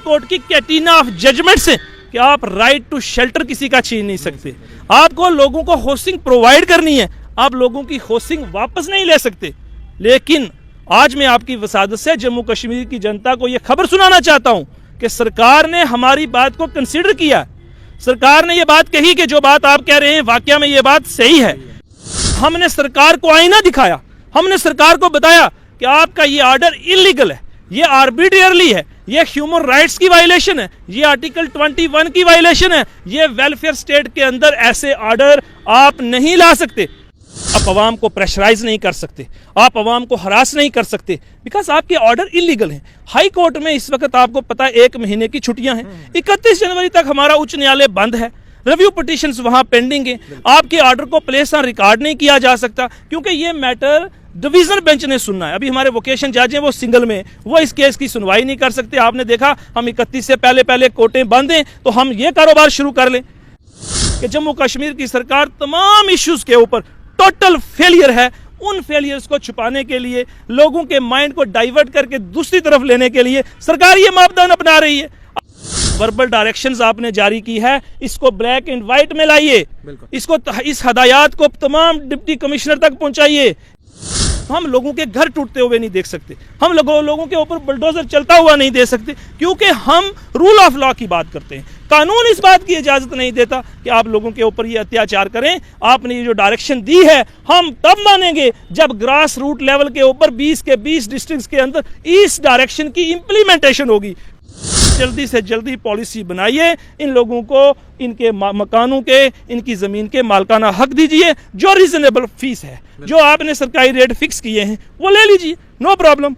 Court की कैटिना of judgements हैं कि आप राइट टू शेल्टर किसी का छीन नहीं सकते। आपको लोगों को हाउसिंग प्रोवाइड करनी है, आप लोगों की हाउसिंग वापस नहीं ले सकते। लेकिन आज मैं आपकी वसादत से जम्मू कश्मीर की जनता को यह खबर सुनाना चाहता हूं कि सरकार ने हमारी बात को कंसीडर किया। सरकार ने यह बात कही कि जो बात आप कह रहे हैं वाकया में यह बात सही है। हमने सरकार को आईना दिखाया, हमने सरकार को बताया कि आपका ये ऑर्डर इलीगल है, ये आर्बिट्रेरली है, ये ह्यूमन राइट्स की वायलेशन है, ये आर्टिकल 21 की वायलेशन है, ये वेलफेयर स्टेट के अंदर ऐसे ऑर्डर आप नहीं ला सकते। आप अवाम को प्रेशराइज नहीं कर सकते, आप अवाम को हरास नहीं कर सकते, बिकॉज आपके ऑर्डर इलीगल हैं। हाई कोर्ट में इस वक्त आपको पता है 1 महीने की छुट्टियां हैं। 31 जनवरी तक हमारा उच्च न्यायालय बंद है, रिव्यू पिटीशंस वहां पेंडिंग है। आपके ऑर्डर को प्लेस ऑन रिकॉर्ड नहीं किया जा सकता क्योंकि ये मैटर डिवीजन बेंच ने सुनना है। अभी हमारे वोकेशन जज हैं वो सिंगल में, वो इस केस की सुनवाई नहीं कर सकते। आपने देखा हम 31 से पहले कोर्टें बंद हैं तो हम ये कारोबार शुरू कर लें कि जम्मू कश्मीर की सरकार तमाम इश्यूज के ऊपर टोटल फेलियर है। उन फेलियर्स को छुपाने के लिए, लोगों के माइंड को डाइवर्ट करके दूसरी तरफ लेने के लिए सरकार ये मापदंड अपना रही है। वर्बल डायरेक्शंस आपने जारी की है, इसको ब्लैक एंड व्हाइट में लाइए, इसको इस हदायत को तमाम डिप्टी कमिश्नर तक पहुंचाइए। हम लोगों के घर टूटते हुए नहीं देख सकते, हम लोगों के ऊपर बुलडोजर चलता हुआ नहीं देख सकते, क्योंकि हम रूल ऑफ लॉ की बात करते हैं। कानून इस बात की इजाजत नहीं देता कि आप लोगों के ऊपर ये अत्याचार करें। आपने ये जो डायरेक्शन दी है हम तब मानेंगे जब ग्रास रूट लेवल के ऊपर 20 के 20 डिस्ट्रिक्ट्स के अंदर इस डायरेक्शन की इंप्लीमेंटेशन होगी। जल्दी से जल्दी पॉलिसी बनाइए, इन लोगों को इनके मकानों के, इनकी जमीन के मालकाना हक दीजिए, जो रीजनेबल फीस है, जो आपने सरकारी रेट फिक्स किए हैं वो ले लीजिए, नो प्रॉब्लम।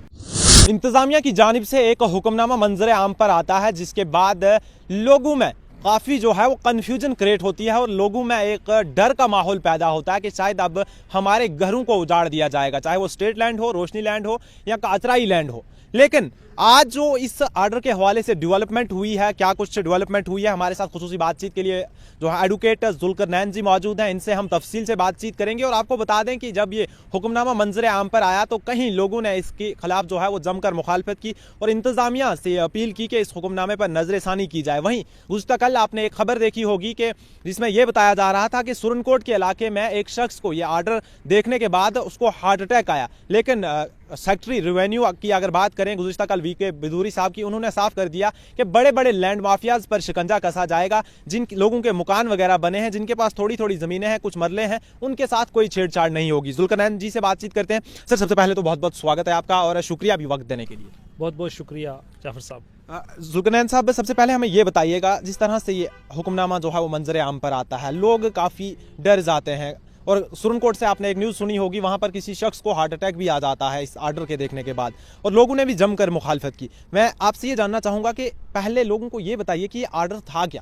इंतजामिया की जानिब से एक हुक्मनामा मंजर आम पर आता है, जिसके बाद लोगों में काफ़ी जो है वो कन्फ्यूजन क्रिएट होती है और लोगों में एक डर का माहौल पैदा होता है कि शायद अब हमारे घरों को उजाड़ दिया जाएगा, चाहे वो स्टेट लैंड हो, रोशनी लैंड हो या काचराई लैंड हो। लेकिन आज जो इस आर्डर के हवाले से डेवलपमेंट हुई है, क्या कुछ डेवलपमेंट हुई है, हमारे साथ खुसूसी बातचीत के लिए जो है एडवोकेट जुल्करनैन जी मौजूद हैं। इनसे हम तफसील से बातचीत करेंगे और आपको बता दें कि जब ये हुक्मनामा मंजर आम पर आया तो कहीं लोगों ने इसके खिलाफ जो है वो जमकर मुखालफत की और इंतजामिया से अपील की कि इस हुक्मनामे पर नजरसानी की जाए। वहीं गुज़श्ता कल आपने एक खबर देखी होगी कि जिसमें यह बताया जा रहा था कि सुरनकोट के इलाके में एक शख्स को यह आर्डर देखने के बाद उसको हार्ट अटैक आया। लेकिन सेक्रेटरी रेवेन्यू की अगर बात करें गुज़श्ता कल वीके बिदूरी साहब की, उन्होंने साफ कर दिया कि बड़े बड़े लैंड माफियाज पर शिकंजा कसा जाएगा। जिन लोगों के मकान वगैरह बने हैं, जिनके पास थोड़ी थोड़ी ज़मीनें हैं, कुछ मरले हैं, उनके साथ कोई छेड़छाड़ नहीं होगी। जुल्करनैन जी से बातचीत करते हैं। सर, सबसे पहले तो बहुत बहुत स्वागत है आपका और शुक्रिया भी वक्त देने के लिए। बहुत बहुत शुक्रिया जाफर साहब। जुल्करनैन साहब, सबसे पहले हमें ये बताइएगा, जिस तरह से ये हुक्मनामा जो है वो मंजर आम पर आता है, लोग काफ़ी डर जाते हैं और सुरनकोट से आपने एक न्यूज़ सुनी होगी, वहाँ पर किसी शख्स को हार्ट अटैक भी आ जाता है इस आर्डर के देखने के बाद और लोगों ने भी जमकर मुखालफत की। मैं आपसे ये जानना चाहूँगा कि पहले लोगों को ये बताइए कि ये आर्डर था क्या।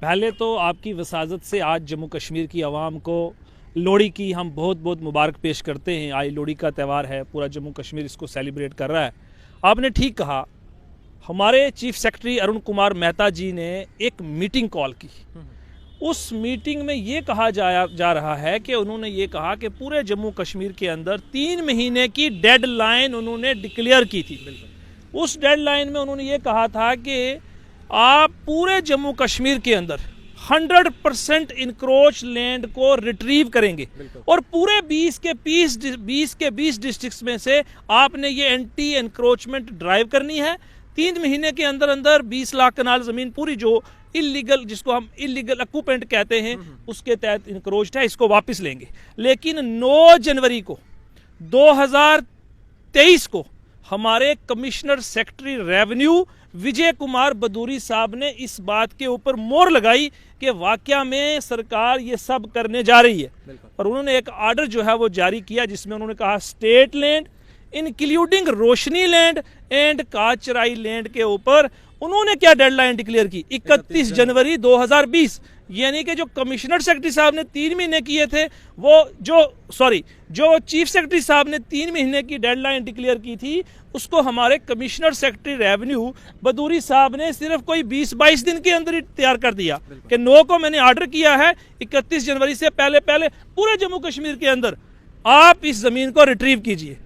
पहले तो आपकी वसाजत से आज जम्मू कश्मीर की आवाम को लोहड़ी की हम बहुत बहुत मुबारक पेश करते हैं। आज लोहड़ी का त्यौहार है, पूरा जम्मू कश्मीर इसको सेलिब्रेट कर रहा है। आपने ठीक कहा, हमारे चीफ सेक्रेटरी अरुण कुमार मेहता जी ने एक मीटिंग कॉल की। उस मीटिंग में ये कहा जा रहा है कि उन्होंने ये कहा कि पूरे जम्मू कश्मीर के अंदर 3 महीने की डेडलाइन उन्होंने डिक्लेयर की थी। उस डेडलाइन में उन्होंने ये कहा था कि आप पूरे जम्मू कश्मीर के अंदर 100% इंक्रोच लैंड को रिट्रीव करेंगे और पूरे 20 के 20 डिस्ट्रिक्ट्स में से आपने ये एंटी एनक्रोचमेंट ड्राइव करनी है। 3 महीने के अंदर अंदर 20 लाख कनाल जमीन पूरी जो इलीगल, जिसको हम इलीगल ऑक्यूपेंट कहते हैं, उसके तहत इंक्रोच्ड है, इसको वापस लेंगे। लेकिन 9 जनवरी को 2023 को हमारे commissioner secretary revenue Vijay Kumar बदूरी साहब ने इस बात के ऊपर मोहर लगाई कि वाकया में सरकार ये सब करने जा रही है और उन्होंने एक आर्डर जो है वो जारी किया, जिसमें उन्होंने कहा state land including Roshni land and Kahcharai land के ऊपर उन्होंने क्या डेडलाइन डिक्लेयर की, 31 जनवरी 2020। यानी कि जो कमिश्नर सेक्रेटरी साहब ने 3 महीने किए थे, वो जो चीफ सेक्रेटरी साहब ने 3 महीने की डेडलाइन डिक्लेयर की थी, उसको हमारे कमिश्नर सेक्रेटरी रेवेन्यू बदूरी साहब ने सिर्फ कोई 20-22 दिन के अंदर ही तैयार कर दिया कि 9 को मैंने ऑर्डर किया है, 31 जनवरी से पहले पूरे जम्मू कश्मीर के अंदर आप इस जमीन को रिट्रीव कीजिए।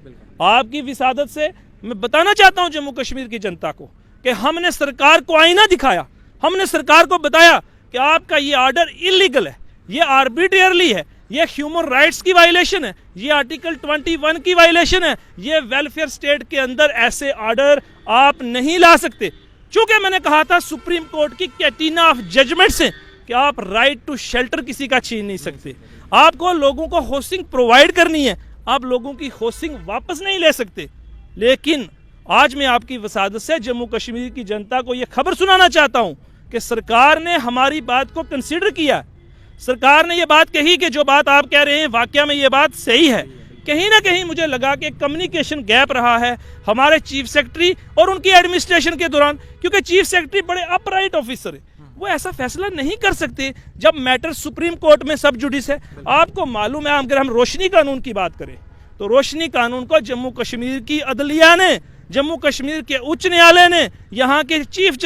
आपकी विसादत से मैं बताना चाहता हूं जम्मू कश्मीर की जनता को कि हमने सरकार को आईना दिखाया, हमने सरकार को बताया कि आपका ये ऑर्डर इलीगल है, ये आर्बिट्रेरली है, ये ह्यूमन राइट्स की वायलेशन है, ये आर्टिकल 21 की वायलेशन है, ये वेलफेयर स्टेट के अंदर ऐसे ऑर्डर आप नहीं ला सकते। चूंकि मैंने कहा था सुप्रीम कोर्ट की कैटिना ऑफ जजमेंट्स है कि आप राइट टू शेल्टर किसी का छीन नहीं सकते, आपको लोगों को हाउसिंग प्रोवाइड करनी है, आप लोगों की हाउसिंग वापस नहीं ले सकते। लेकिन आज मैं आपकी वसादत से जम्मू कश्मीर की जनता को यह खबर सुनाना चाहता हूं कि सरकार ने हमारी बात को कंसीडर किया। सरकार ने यह बात कही कि जो बात आप कह रहे हैं वाकया में यह बात सही है। कहीं ना कहीं मुझे लगा कि कम्युनिकेशन गैप रहा है हमारे चीफ सेक्रेटरी और उनकी एडमिनिस्ट्रेशन के दौरान, क्योंकि चीफ सेक्रेटरी बड़े अपराइट ऑफिसर है, वो ऐसा फैसला नहीं कर सकते जब मैटर सुप्रीम कोर्ट में सब जुडिस है। आपको मालूम है, अगर हम रोशनी कानून की बात करें तो रोशनी कानून को जम्मू कश्मीर की अदलिया ने, जम्मू कश्मीर के उच्च न्यायालय ने, यहाँ के चीफ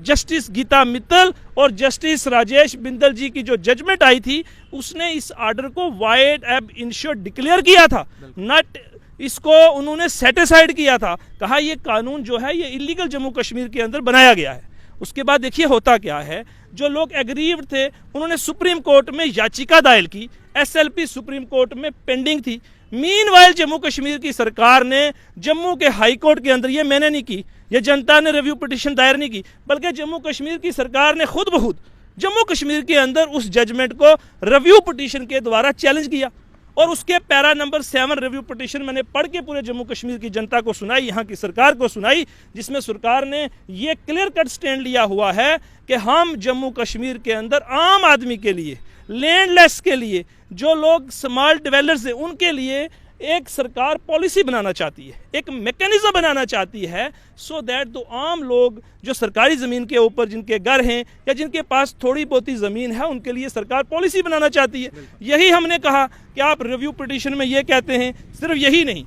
जस्टिस गीता मित्तल और जस्टिस राजेश बिंदल जी की जो जजमेंट आई थी, उसने इस ऑर्डर को वाइड एब इंश्योर्ड डिक्लेयर किया था, नॉट इसको उन्होंने सेटिसाइड किया था, कहा ये कानून जो है ये इलीगल जम्मू कश्मीर के अंदर बनाया गया है। उसके बाद देखिए होता क्या है, जो लोग एग्रीव्ड थे उन्होंने सुप्रीम कोर्ट में याचिका दायर की, एसएलपी सुप्रीम कोर्ट में पेंडिंग थी। मीनवाइल जम्मू कश्मीर की सरकार ने जम्मू के हाई कोर्ट के अंदर, ये मैंने नहीं की, ये जनता ने रिव्यू पिटीशन दायर नहीं की, बल्कि जम्मू कश्मीर की सरकार ने खुद ब खुद जम्मू कश्मीर के अंदर उस जजमेंट को रिव्यू पिटीशन के द्वारा चैलेंज किया। और उसके पैरा नंबर 7 रिव्यू पिटीशन मैंने पढ़ के पूरे जम्मू कश्मीर की जनता को सुनाई, यहाँ की सरकार को सुनाई, जिसमें सरकार ने ये क्लियर कट स्टैंड लिया हुआ है कि हम जम्मू कश्मीर के अंदर आम आदमी के लिए, लैंडलेस के लिए, जो लोग स्मॉल डेवलपर्स हैं उनके लिए एक सरकार पॉलिसी बनाना चाहती है, एक मैकेनिज्म बनाना चाहती है, सो दैट तो आम लोग जो सरकारी ज़मीन के ऊपर जिनके घर हैं या जिनके पास थोड़ी बहुत ही ज़मीन है उनके लिए सरकार पॉलिसी बनाना चाहती है। यही हमने कहा कि आप रिव्यू पिटीशन में ये कहते हैं। सिर्फ यही नहीं,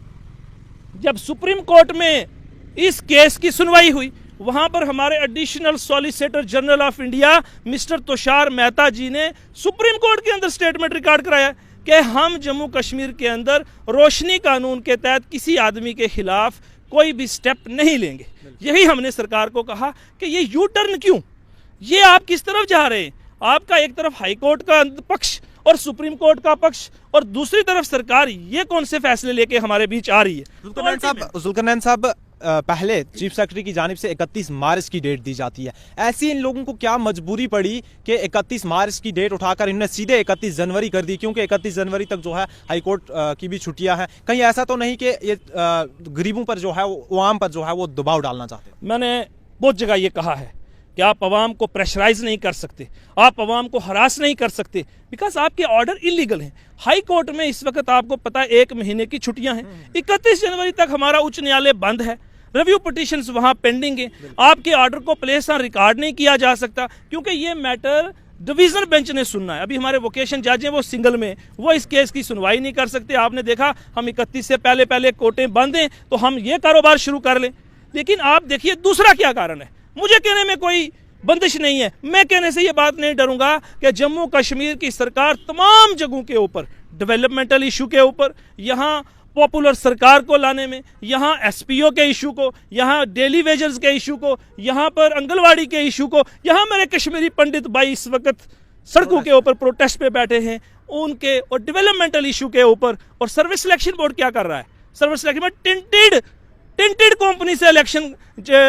जब सुप्रीम कोर्ट में इस केस की सुनवाई हुई, वहां पर हमारे additional solicitor general of India mister Tushar Mehta ji ने सुप्रीम कोर्ट के अंदर स्टेटमेंट रिकॉर्ड कराया कि हम जम्मू कश्मीर के अंदर रोशनी कानून के तहत किसी आदमी के खिलाफ कोई भी स्टेप नहीं लेंगे। यही हमने सरकार को कहा कि ये यू टर्न क्यों, ये आप किस तरफ जा रहे हैं? आपका एक तरफ हाई कोर्ट का पक्ष और सुप्रीम कोर्ट का पक्ष और दूसरी तरफ सरकार, ये कौन से फैसले लेके हमारे बीच आ रही है? जुल्करनैन साहब, पहले चीफ सेक्रेटरी की जानिब से 31 मार्च की डेट दी जाती है, ऐसी इन लोगों को क्या मजबूरी पड़ी कि 31 मार्च की डेट उठाकर इन्होंने सीधे 31 जनवरी कर दी? क्योंकि 31 जनवरी तक जो है हाई कोर्ट की भी छुट्टियां हैं। कहीं ऐसा तो नहीं कि ये गरीबों पर जो है, वो आम पर जो है वो दबाव डालना चाहते हैं? मैंने बहुत जगह ये कहा है कि आप अवाम को प्रेशराइज नहीं कर सकते, आप अवाम को हरास नहीं कर सकते, बिकॉज आपके ऑर्डर इलीगल हैं। हाई कोर्ट में इस वक्त आपको पता है 1 महीने की छुट्टियां हैं, 31 जनवरी तक हमारा उच्च न्यायालय बंद है, रिव्यू पिटीशंस वहां पेंडिंग है, आपके ऑर्डर को प्लेस ऑन रिकॉर्ड नहीं किया जा सकता क्योंकि ये मैटर डिवीजन बेंच ने सुनना है। अभी हमारे वोकेशन जज हैं वो सिंगल में, वो इस केस की सुनवाई नहीं कर सकते। आपने देखा हम 31 से पहले कोर्टें बंद हैं तो हम ये कारोबार शुरू कर लें। लेकिन आप देखिए दूसरा क्या कारण है, मुझे कहने में कोई बंदिश नहीं है, मैं कहने से ये बात नहीं डरूंगा कि जम्मू कश्मीर की सरकार तमाम जगहों के ऊपर, डेवलपमेंटल इशू के ऊपर, यहाँ पॉपुलर सरकार को लाने में, यहाँ एसपीओ के इशू को, यहाँ डेली वेजर्स के इशू को, यहाँ पर आंगनवाड़ी के इशू को, यहाँ मेरे कश्मीरी पंडित भाई इस वक्त सड़कों के ऊपर प्रोटेस्ट पे बैठे हैं उनके, और डेवलपमेंटल इशू के ऊपर। और सर्विस सिलेक्शन बोर्ड क्या कर रहा है? सर्विस सिलेक्शन में टिंटेड कंपनी से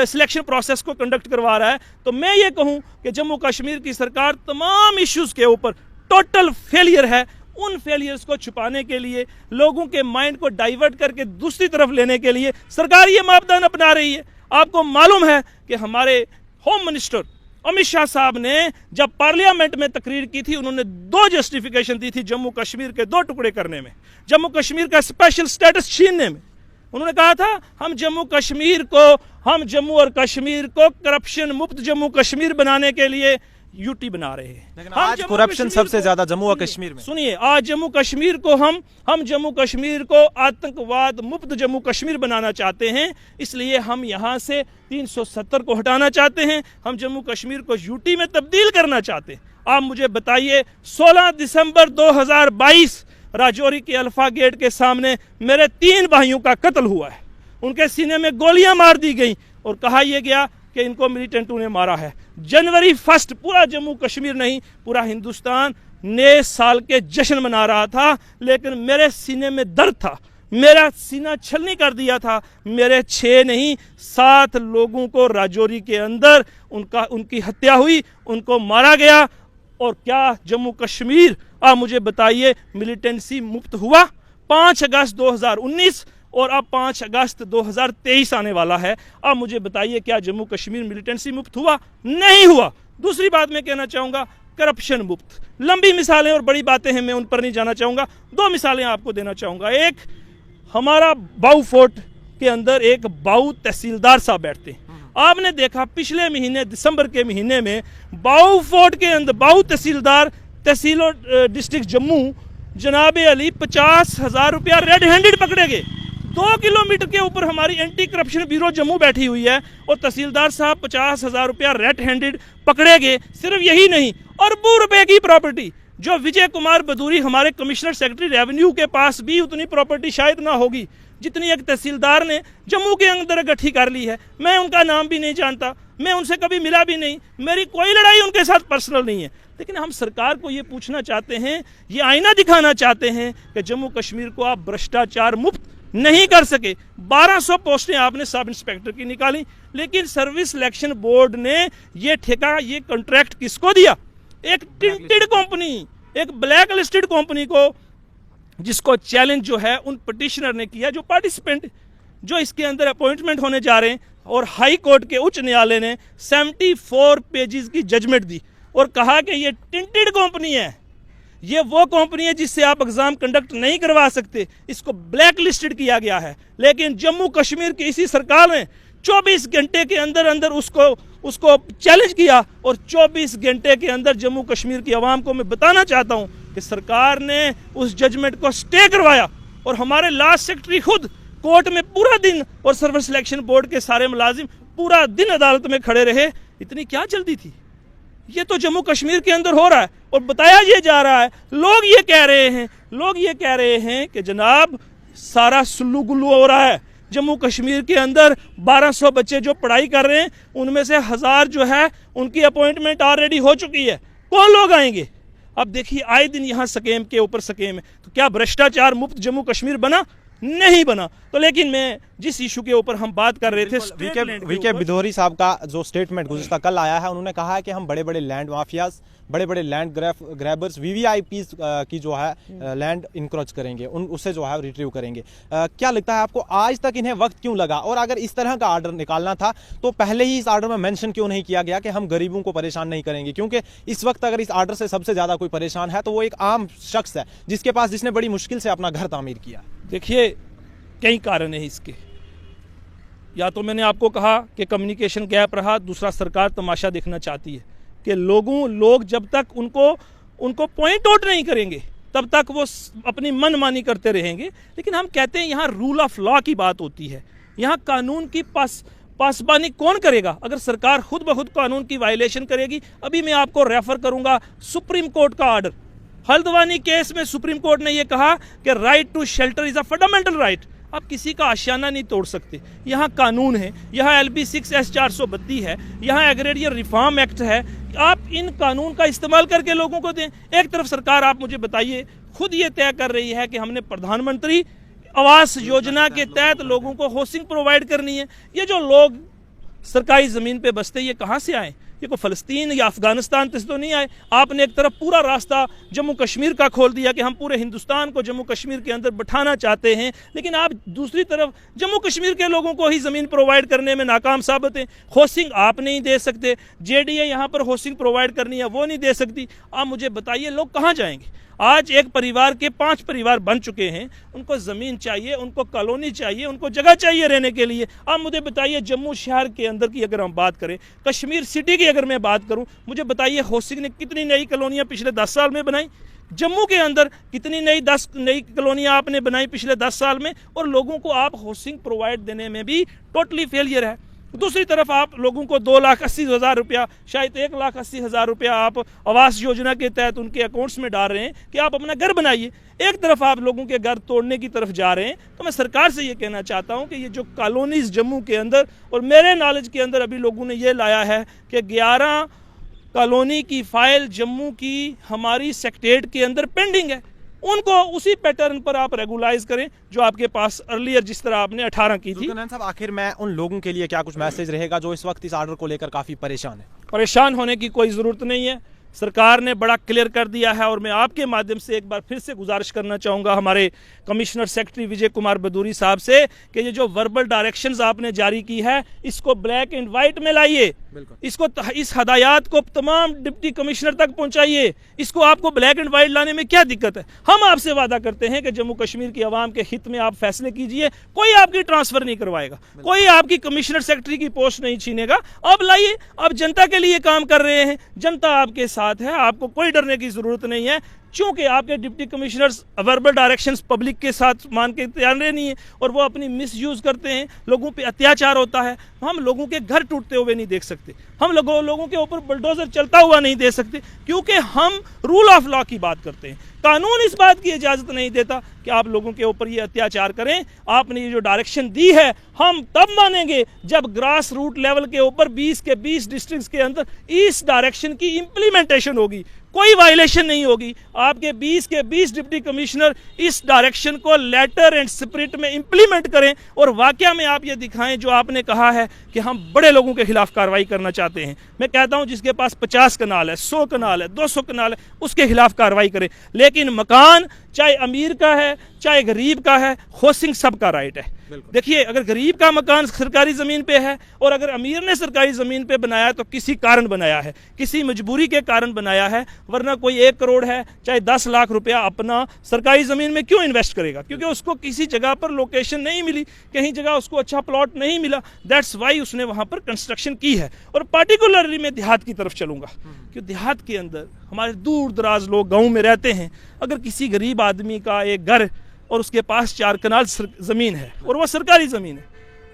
सिलेक्शन प्रोसेस को कंडक्ट करवा रहा है। तो मैं ये कहूं कि जम्मू कश्मीर की सरकार तमाम इश्यूज के ऊपर टोटल फेलियर है। उन फेलियर्स को छुपाने के लिए, लोगों के माइंड को डाइवर्ट करके दूसरी तरफ लेने के लिए सरकार ये मापदंड अपना रही है। आपको मालूम है कि हमारे होम मिनिस्टर अमित शाह साहब ने जब पार्लियामेंट में तकरीर की थी, उन्होंने 2 जस्टिफिकेशन दी थी जम्मू कश्मीर के 2 टुकड़े करने में, जम्मू कश्मीर का स्पेशल स्टेटस छीनने में। उन्होंने कहा था हम जम्मू और कश्मीर को करप्शन मुक्त जम्मू कश्मीर बनाने के लिए यूटी बना रहे हैं। लेकिन आज करप्शन सबसे ज्यादा जम्मू और कश्मीर में। सुनिए, आज जम्मू कश्मीर को हम जम्मू कश्मीर को आतंकवाद मुक्त जम्मू कश्मीर बनाना चाहते हैं, इसलिए हम यहाँ से 370 को हटाना चाहते हैं, हम जम्मू कश्मीर को यूटी में तब्दील करना चाहते हैं। आप मुझे बताइए, 16 दिसंबर 2022 राजौरी के अल्फा गेट के सामने मेरे 3 भाइयों का कत्ल हुआ है, उनके सीने में गोलियां मार दी गई और कहा यह गया कि इनको मिलिटेंटों ने मारा है। जनवरी 1 पूरा जम्मू कश्मीर नहीं, पूरा हिंदुस्तान नए साल के जश्न मना रहा था, लेकिन मेरे सीने में दर्द था, मेरा सीना छलनी कर दिया था। मेरे 6 नहीं 7 लोगों को राजौरी के अंदर उनकी हत्या हुई, उनको मारा गया। और क्या जम्मू कश्मीर, आप मुझे बताइए, मिलिटेंसी मुक्त हुआ? 5 अगस्त 2019 और अब 5 अगस्त 2023 आने वाला है। अब मुझे बताइए, क्या जम्मू कश्मीर मिलिटेंसी मुक्त हुआ? नहीं हुआ। दूसरी बात मैं कहना चाहूँगा, करप्शन मुक्त। लंबी मिसालें और बड़ी बातें हैं, मैं उन पर नहीं जाना चाहूँगा। 2 मिसालें आपको देना चाहूँगा। एक, हमारा बाऊ फोर्ट के अंदर एक बाऊ तहसीलदार साहब बैठते हैं। आपने देखा पिछले महीने दिसंबर के महीने में बाऊ फोर्ट के अंदर बाऊ तहसीलदार तहसील और डिस्ट्रिक्ट जम्मू जनाब अली 50,000 रुपया रेड हैंडेड पकड़े गए। 2 किलोमीटर के ऊपर हमारी एंटी करप्शन ब्यूरो जम्मू बैठी हुई है और तहसीलदार साहब 50,000 रुपया रेड हैंडेड पकड़े गए। सिर्फ यही नहीं, अरबों रुपए की प्रॉपर्टी, जो विजय कुमार बदूरी हमारे कमिश्नर सेक्रेटरी रेवेन्यू के पास भी उतनी प्रॉपर्टी शायद ना होगी जितनी एक तहसीलदार ने जम्मू के अंदर इकट्ठी कर ली है। मैं उनका नाम भी नहीं जानता, मैं उनसे कभी मिला भी नहीं, मेरी कोई लड़ाई उनके साथ पर्सनल नहीं है। लेकिन हम सरकार को ये पूछना चाहते हैं, ये आईना दिखाना चाहते हैं कि जम्मू कश्मीर को आप भ्रष्टाचार मुक्त नहीं कर सके। 1200 पोस्टें आपने सब इंस्पेक्टर की निकाली, लेकिन सर्विस सिलेक्शन बोर्ड ने ये ठेका, ये कॉन्ट्रैक्ट किसको दिया? एक टिंटेड कंपनी, एक ब्लैक लिस्टेड कंपनी को, जिसको चैलेंज जो है उन पिटिशनर ने किया, जो पार्टिसिपेंट जो इसके अंदर अपॉइंटमेंट होने जा रहे हैं। और हाई कोर्ट के उच्च न्यायालय ने 74 पेजेस की जजमेंट दी और कहा कि ये टिंटेड कंपनी है, ये वो कंपनी है जिससे आप एग्जाम कंडक्ट नहीं करवा सकते, इसको ब्लैक लिस्टेड किया गया है। लेकिन जम्मू कश्मीर की इसी सरकार ने 24 घंटे के अंदर अंदर उसको चैलेंज किया और 24 घंटे के अंदर जम्मू कश्मीर की आवाम को मैं बताना चाहता हूं कि सरकार ने उस जजमेंट को स्टे करवाया और हमारे लॉ सेक्रेटरी खुद कोर्ट में पूरा दिन और सर्विस सिलेक्शन बोर्ड के सारे मुलाजिम पूरा दिन अदालत में खड़े रहे। इतनी क्या जल्दी थी? ये तो जम्मू कश्मीर के अंदर हो रहा है और बताया ये जा रहा है, लोग ये कह रहे हैं कि जनाब सारा सुल्लू गुल्लू हो रहा है। जम्मू कश्मीर के अंदर 1200 बच्चे जो पढ़ाई कर रहे हैं, उनमें से 1000 जो है उनकी अपॉइंटमेंट ऑलरेडी हो चुकी है। कौन लोग आएंगे? अब देखिए, आए दिन यहाँ स्कीम के ऊपर स्कीम है। तो क्या भ्रष्टाचार मुक्त जम्मू कश्मीर बना? नहीं बना। तो लेकिन मैं जिस इशू के ऊपर हम बात कर रहे थे, वीके बिधोरी साहब का जो स्टेटमेंट गुज़िश्ता कल आया है, उन्होंने कहा है कि हम बड़े बड़े लैंड माफियाज, बड़े बड़े लैंड ग्रैबर्स, वीवीआईपीज की जो है लैंड इंक्रोच करेंगे, उससे जो है रिट्रीव करेंगे। क्या लगता है आपको, आज तक इन्हें वक्त क्यों लगा? और अगर इस तरह का आर्डर निकालना था तो पहले ही इस आर्डर में मेंशन क्यों नहीं किया गया कि हम गरीबों को परेशान नहीं करेंगे? क्योंकि इस वक्त अगर इस आर्डर से सबसे ज़्यादा कोई परेशान है तो वो एक आम शख्स है जिसने बड़ी मुश्किल से अपना घर तामीर किया। देखिए, कई कारण है इसके। या तो मैंने आपको कहा कि कम्युनिकेशन गैप रहा, दूसरा सरकार तमाशा देखना चाहती है कि लोग जब तक उनको पॉइंट आउट नहीं करेंगे तब तक वो अपनी मनमानी करते रहेंगे। लेकिन हम कहते हैं यहाँ रूल ऑफ लॉ की बात होती है, यहाँ कानून की पासबानी कौन करेगा? अगर सरकार खुद ब खुद कानून की वायलेशन करेगी। अभी मैं आपको रेफर करूंगा सुप्रीम कोर्ट का ऑर्डर। हल्द्वानी केस में सुप्रीम कोर्ट ने यह कहा कि right to shelter is a fundamental right. आप किसी का आशियाना नहीं तोड़ सकते। यहाँ कानून है, यहाँ LB 6S 432 है, यहाँ एग्रेरियन रिफॉर्म एक्ट है। आप इन कानून का इस्तेमाल करके लोगों को दें। एक तरफ सरकार, आप मुझे बताइए, खुद ये तय कर रही है कि हमने प्रधानमंत्री आवास योजना के तहत लोगों को हाउसिंग प्रोवाइड करनी है। ये जो लोग सरकारी ज़मीन पे बसते, ये कहाँ से आए? ये कोई फ़लस्तीन या अफगानिस्तान से तो नहीं आए। आपने एक तरफ पूरा रास्ता जम्मू कश्मीर का खोल दिया कि हम पूरे हिंदुस्तान को जम्मू कश्मीर के अंदर बिठाना चाहते हैं, लेकिन आप दूसरी तरफ जम्मू कश्मीर के लोगों को ही ज़मीन प्रोवाइड करने में नाकाम साबित हैं। हाउसिंग आप नहीं दे सकते, JDA यहाँ पर हाउसिंग प्रोवाइड करनी है, वो नहीं दे सकती। आप मुझे बताइए, लोग कहाँ जाएंगे? आज एक परिवार के 5 परिवार बन चुके हैं, उनको ज़मीन चाहिए, उनको कॉलोनी चाहिए, उनको जगह चाहिए रहने के लिए। आप मुझे बताइए, जम्मू शहर के अंदर की अगर हम बात करें, कश्मीर सिटी की अगर मैं बात करूं, मुझे बताइए हाउसिंग ने कितनी नई कॉलोनियां पिछले 10 साल में बनाई? जम्मू के अंदर कितनी नई कॉलोनियां आपने बनाई पिछले 10 साल में? और लोगों को आप हाउसिंग प्रोवाइड देने में भी टोटली फेलियर है। दूसरी तरफ आप लोगों को 2,80,000 रुपया, शायद 1,80,000 रुपया आप आवास योजना के तहत उनके अकाउंट्स में डाल रहे हैं कि आप अपना घर बनाइए। एक तरफ आप लोगों के घर तोड़ने की तरफ जा रहे हैं। तो मैं सरकार से ये कहना चाहता हूँ कि ये जो कॉलोनीज जम्मू के अंदर, और मेरे नॉलेज के अंदर अभी लोगों ने ये लाया है कि 11 कॉलोनी की फाइल जम्मू की हमारी सेक्रेटेरिएट के अंदर पेंडिंग है, उनको उसी पैटर्न पर आप रेगुलाइज करें जो आपके पास अर्लियर जिस तरह आपने 18 की थी। साहब, आखिर में उन लोगों के लिए क्या कुछ मैसेज रहेगा जो इस वक्त इस ऑर्डर को लेकर काफी परेशान है? परेशान होने की कोई ज़रूरत नहीं है, सरकार ने बड़ा क्लियर कर दिया है। और मैं आपके माध्यम से एक बार फिर से गुजारिश करना चाहूँगा हमारे कमिश्नर सेक्रेटरी विजय कुमार बदूरी साहब से कि ये जो वर्बल डायरेक्शंस आपने जारी की है इसको ब्लैक एंड वाइट में लाइए, इसको इस हदायत को तमाम डिप्टी कमिश्नर तक पहुंचाइए। इसको आपको ब्लैक एंड वाइट लाने में क्या दिक्कत है? हम आपसे वादा करते हैं कि जम्मू कश्मीर की आवाम के हित में आप फैसले कीजिए, कोई आपकी ट्रांसफर नहीं करवाएगा, कोई आपकी कमिश्नर सेक्रेटरी की पोस्ट नहीं छीनेगा। अब लाइए, आप जनता के लिए काम कर रहे हैं, जनता आपके साथ है, आपको कोई डरने की जरूरत नहीं है। चूंकि आपके deputy commissioners verbal directions public के साथ मान के तैयार नहीं है और वो अपनी मिसयूज करते हैं, लोगों पे अत्याचार होता है। हम लोगों के घर टूटते हुए नहीं देख सकते, हम लोगों के ऊपर बुलडोजर चलता हुआ नहीं देख सकते, क्योंकि हम रूल ऑफ लॉ की बात करते हैं। कानून इस बात की इजाजत नहीं देता कि आप लोगों के ऊपर ये अत्याचार करें। आपने ये जो डायरेक्शन दी है हम तब मानेंगे जब ग्रास रूट लेवल के ऊपर 20 के 20 डिस्ट्रिक्ट्स के अंदर इस डायरेक्शन की इंप्लीमेंटेशन होगी, कोई वायलेशन नहीं होगी। आपके 20 के 20 डिप्टी कमिश्नर इस डायरेक्शन को लेटर एंड स्पिरिट में इंप्लीमेंट करें और वाकया में आप ये दिखाएं जो आपने कहा है कि हम बड़े लोगों के खिलाफ कार्रवाई करना चाहते हैं। मैं कहता हूं जिसके पास 50 कनाल है, 100 कनाल है, 200 कनाल है, उसके खिलाफ कार्रवाई करें। लेकिन मकान चाहे अमीर का है चाहे गरीब का है, होसिंग सबका राइट है। देखिए, अगर गरीब का मकान सरकारी जमीन पे है और अगर अमीर ने सरकारी जमीन पे बनाया तो किसी कारण बनाया है, किसी मजबूरी के कारण बनाया है, वरना कोई 1 करोड़ है चाहे 10 लाख रुपया अपना सरकारी जमीन में क्यों इन्वेस्ट करेगा? क्योंकि उसको किसी जगह पर लोकेशन नहीं मिली, कहीं जगह उसको अच्छा प्लॉट नहीं मिला, दैट्स वाई उसने वहां पर कंस्ट्रक्शन की है। और पार्टिकुलरली मैं देहात की तरफ चलूंगा कि देहात के अंदर हमारे दूर दराज लोग गाँव में रहते हैं। अगर किसी गरीब आदमी का एक घर और उसके पास 4 कनाल जमीन है और वह सरकारी जमीन है,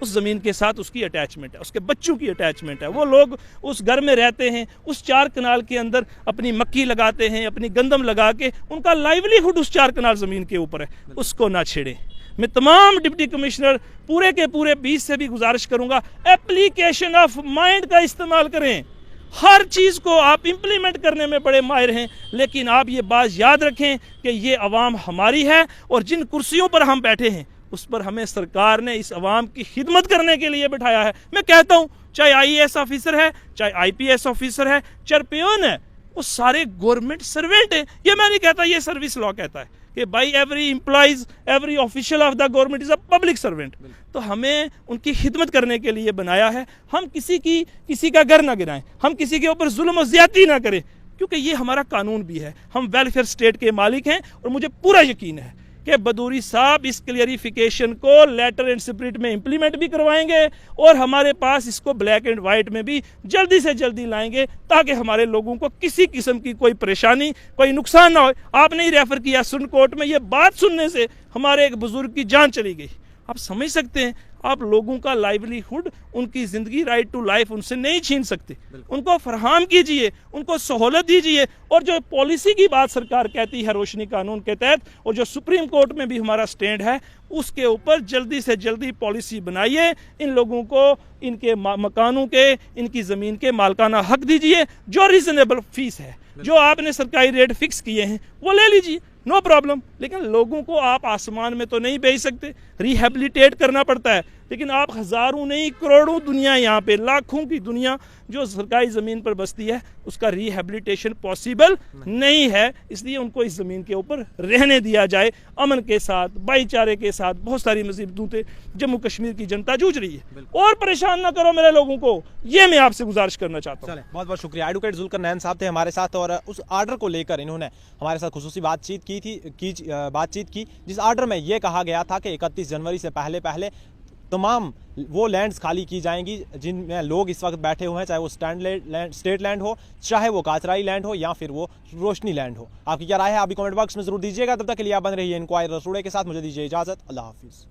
उस जमीन के साथ उसकी अटैचमेंट है, उसके बच्चों की अटैचमेंट है, वो लोग उस घर में रहते हैं, उस 4 कनाल के अंदर अपनी मक्की लगाते हैं, अपनी गंदम लगा के उनका लाइवलीहुड उस 4 कनाल जमीन के ऊपर है, उसको ना छेड़ें। मैं तमाम डिप्टी कमिश्नर पूरे के पूरे 20 से भी गुजारिश करूंगा, एप्लीकेशन ऑफ माइंड का इस्तेमाल करें। हर चीज़ को आप इंप्लीमेंट करने में बड़े माहिर हैं, लेकिन आप ये बात याद रखें कि ये अवाम हमारी है और जिन कुर्सियों पर हम बैठे हैं उस पर हमें सरकार ने इस अवाम की खिदमत करने के लिए बिठाया है। मैं कहता हूँ चाहे IAS ऑफिसर है, चाहे IPS ऑफिसर है, चाहे पियोन है, वो सारे गवर्नमेंट सर्वेंट हैं। ये मैं नहीं कहता, ये सर्विस लॉ कहता है कि by every employees every official of the government is a public servant. तो हमें उनकी खिदमत करने के लिए बनाया है। हम किसी का घर ना गिराएं, हम किसी के ऊपर जुल्म और ज्यादती ना करें, क्योंकि ये हमारा कानून भी है। हम वेलफेयर स्टेट के मालिक हैं और मुझे पूरा यकीन है कि बदूरी साहब इस क्लियरिफिकेशन को लेटर एंड स्पिरिट में इंप्लीमेंट भी करवाएंगे और हमारे पास इसको ब्लैक एंड वाइट में भी जल्दी से जल्दी लाएंगे, ताकि हमारे लोगों को किसी किस्म की कोई परेशानी, कोई नुकसान ना हो। आपने ही रेफर किया सुन कोर्ट में, ये बात सुनने से हमारे एक बुजुर्ग की जान चली गई। आप समझ सकते हैं, आप लोगों का लाइवलीहुड, उनकी जिंदगी, राइट टू लाइफ उनसे नहीं छीन सकते। उनको फरहम कीजिए, उनको सहूलत दीजिए। और जो पॉलिसी की बात सरकार कहती है रोशनी कानून के तहत, और जो सुप्रीम कोर्ट में भी हमारा स्टैंड है, उसके ऊपर जल्दी से जल्दी पॉलिसी बनाइए। इन लोगों को इनके मकानों के, इनकी ज़मीन के मालकाना हक दीजिए। जो रीजनेबल फीस है, जो आपने सरकारी रेट फिक्स किए हैं, वो ले लीजिए, नो प्रॉब्लम। लेकिन लोगों को आप आसमान में तो नहीं भेज सकते, रिहेबिलिटेट करना पड़ता है। लेकिन आप हज़ारों नहीं करोड़ों दुनिया, यहाँ पे लाखों की दुनिया जो सरकारी ज़मीन पर बसती है, उसका रिहेबिलिटेशन पॉसिबल नहीं है। इसलिए उनको इस ज़मीन के ऊपर रहने दिया जाए, अमन के साथ, भाईचारे के साथ। बहुत सारी मुसीबतें जम्मू कश्मीर की जनता जूझ रही है, और परेशान ना करो मेरे लोगों को, ये मैं आपसे गुजारिश करना चाहता हूँ। बहुत बहुत शुक्रिया। एडवोकेट जुल्करनैन साहब थे हमारे साथ, और उस आर्डर को लेकर इन्होंने हमारे साथ खुसूसी बातचीत की, जिस आर्डर में यह कहा गया था कि 31 जनवरी से पहले तमाम वो लैंड्स खाली की जाएंगी जिनमें लोग इस वक्त बैठे हुए हैं, चाहे वो स्टेट लैंड हो, चाहे वो काचराई लैंड हो, या फिर वो रोशनी लैंड हो। आपकी क्या राय है अभी कमेंट बॉक्स में जरूर दीजिएगा। तब तक के लिए आप बन रही है इंक्वायरर रसूड़े के साथ। मुझे दीजिए इजाजत। अल्लाह हाफिज़।